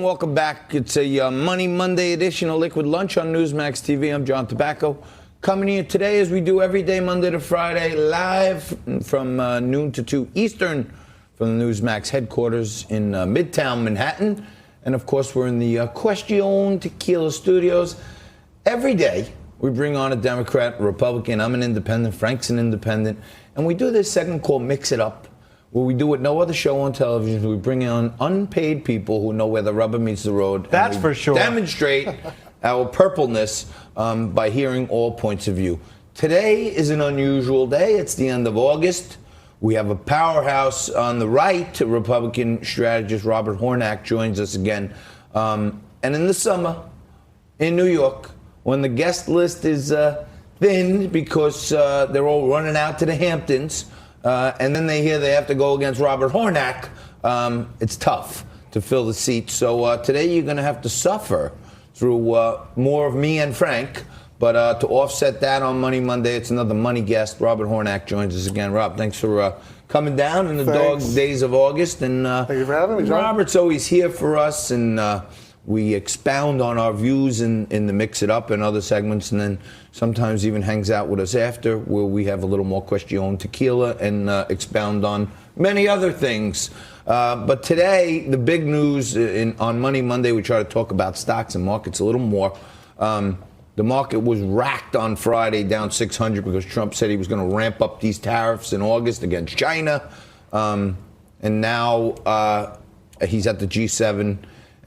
welcome back. It's a Money Monday edition of Liquid Lunch on Newsmax TV. I'm John Tobacco. Coming to you today as we do every day, Monday to Friday, live from noon to 2 Eastern from the Newsmax headquarters in Midtown Manhattan. And, of course, we're in the Question Tequila studios. Every day, we bring on a Democrat, a Republican. I'm an independent. Frank's an independent. And we do this segment called Mix It Up, where we do what no other show on television. We bring on unpaid people who know where the rubber meets the road. That's for sure. Demonstrate our purpleness by hearing all points of view. Today is an unusual day. It's the end of August. We have a powerhouse on the right. Republican strategist Robert Hornak joins us again. And in the summer, in New York, when the guest list is thin because they're all running out to the Hamptons, and then they hear they have to go against Robert Hornak, it's tough to fill the seat. So today you're going to have to suffer through more of me and Frank. But to offset that on Money Monday, it's another money guest. Robert Hornak joins us again. Rob, thanks for coming down in the dog days of August. And thank you for having me, John. Robert's always here for us, and we expound on our views in the Mix It Up and other segments, and then sometimes even hangs out with us after, where we have a little more Question Tequila and expound on many other things. But today, the big news on Money Monday, we try to talk about stocks and markets a little more. The market was racked on Friday, down 600, because Trump said he was going to ramp up these tariffs in August against China. And now he's at the G7,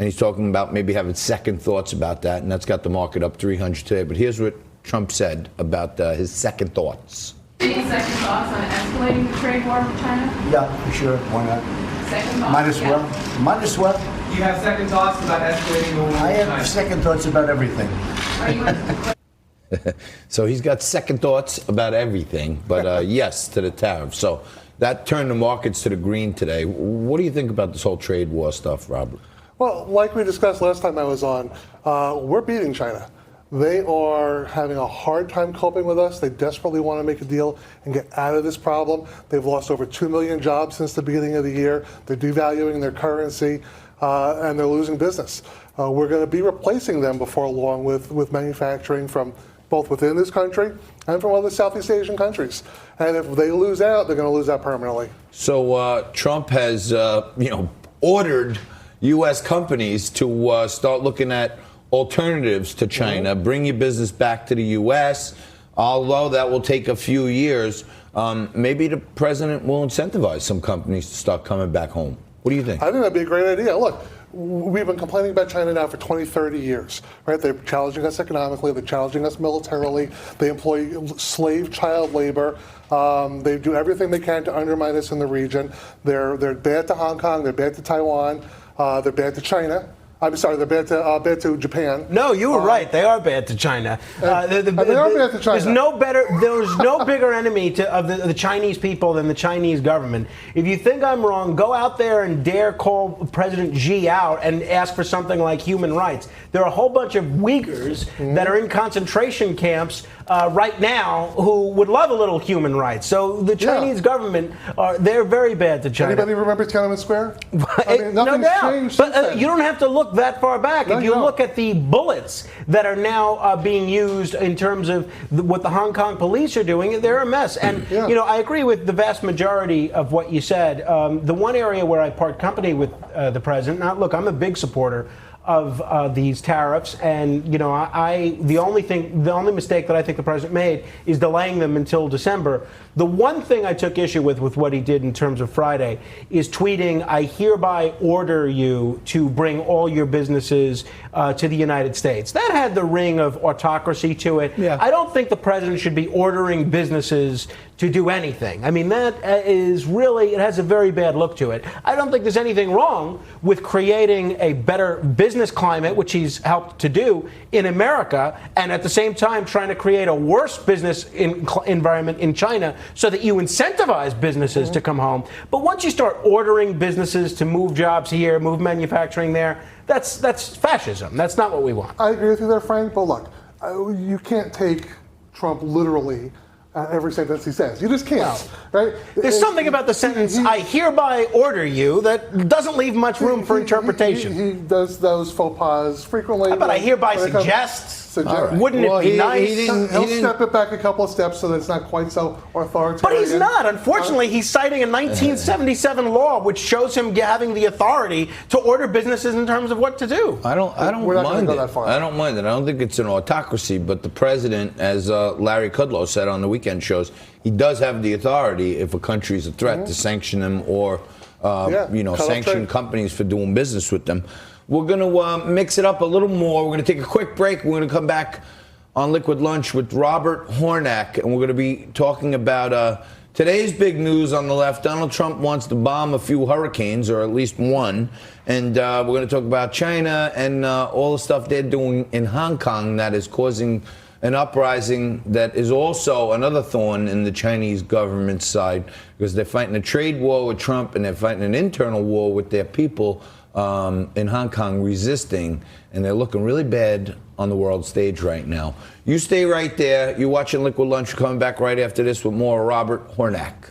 and he's talking about maybe having second thoughts about that, and that's got the market up 300 today. But here's what Trump said about his second thoughts. Any second thoughts on escalating the trade war with China? Yeah, for sure. Why not? Second thoughts? Might as well. You have second thoughts about escalating the war with China? I have second thoughts about everything. Are you So he's got second thoughts about everything, but yes to the tariffs. So that turned the markets to the green today. What do you think about this whole trade war stuff, Robert? Well, like we discussed last time I was on, we're beating China. They are having a hard time coping with us. They desperately want to make a deal and get out of this problem. They've lost over 2 million jobs since the beginning of the year. They're devaluing their currency, and they're losing business. We're going to be replacing them before long with manufacturing from both within this country and from other Southeast Asian countries. And if they lose out, they're going to lose out permanently. So Trump has, ordered U.S. companies to start looking at alternatives to China, bring your business back to the U.S., although that will take a few years. Maybe the president will incentivize some companies to start coming back home. What do you think? I think that'd be a great idea. Look, we've been complaining about China now for 20, 30 years, right? They're challenging us economically. They're challenging us militarily. They employ slave child labor. They do everything they can to undermine us in the region. They're bad to Hong Kong. They're bad to Taiwan. They're bad to China. I'm sorry, they're bad to Japan. No, you were right. They are bad to China. They are bad to China. There's no bigger enemy of the Chinese people than the Chinese government. If you think I'm wrong, go out there and dare call President Xi out and ask for something like human rights. There are a whole bunch of Uyghurs that are in concentration camps right now who would love a little human rights. So the Chinese government, they're very bad to China. Anybody remember Tiananmen Square? I mean, no nothing's doubt. changed But since then. you don't have to look that far back. No, if you you don't. look at the bullets that are now being used in terms of what the Hong Kong police are doing, they're a mess. And, I agree with the vast majority of what you said. The one area where I part company with the president, now, look, I'm a big supporter of these tariffs, and the only mistake that I think the president made is delaying them until December. The one thing I took issue with what he did in terms of Friday is tweeting, "I hereby order you to bring all your businesses to the United States." That had the ring of autocracy to it. Yeah. I don't think the president should be ordering businesses to do anything. I mean, that is really, it has a very bad look to it. I don't think there's anything wrong with creating a better business climate, which he's helped to do in America, and at the same time trying to create a worse business environment in China so that you incentivize businesses to come home. But once you start ordering businesses to move jobs here, move manufacturing there, that's fascism. That's not what we want. I agree with you there, Frank, but look, you can't take Trump literally every sentence he says. You just can't, right? There's something about the sentence, I hereby order you, that doesn't leave much room for interpretation. He does those faux pas frequently. But I hereby suggest. All right. Wouldn't Well, it be he nice? He'll step it back a couple of steps so that it's not quite so authoritarian. But he's not. Unfortunately, he's citing a 1977 law which shows him having the authority to order businesses in terms of what to do. I don't We're not gonna mind go it. that far. I don't mind it. I don't think it's an autocracy, but the president, as Larry Kudlow said on the weekend shows, he does have the authority if a country is a threat to sanction them or sanction companies for doing business with them. We're going to mix it up a little more. We're going to take a quick break. We're going to come back on Liquid Lunch with Robert Hornak, and we're going to be talking about today's big news on the left. Donald Trump wants to bomb a few hurricanes, or at least one, and we're going to talk about China and all the stuff they're doing in Hong Kong that is causing an uprising that is also another thorn in the Chinese government's side, because they're fighting a trade war with Trump and they're fighting an internal war with their people in Hong Kong resisting, and they're looking really bad on the world stage right now. You stay right there. You're watching Liquid Lunch. We're coming back right after this with more Robert Hornak.